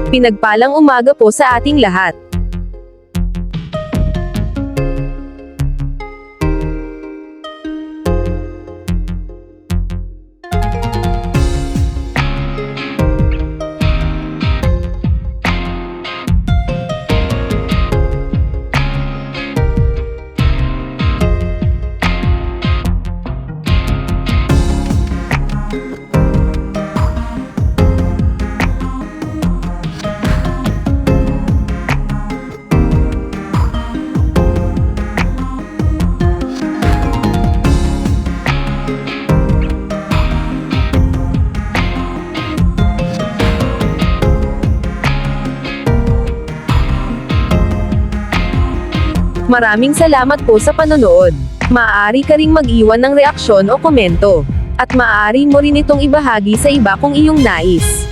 Pinagpalang umaga po sa ating lahat. Maraming salamat po sa panonood. Maaari ka ring mag-iwan ng reaksyon o komento. At maaari mo rin itong ibahagi sa iba kung iyong nais.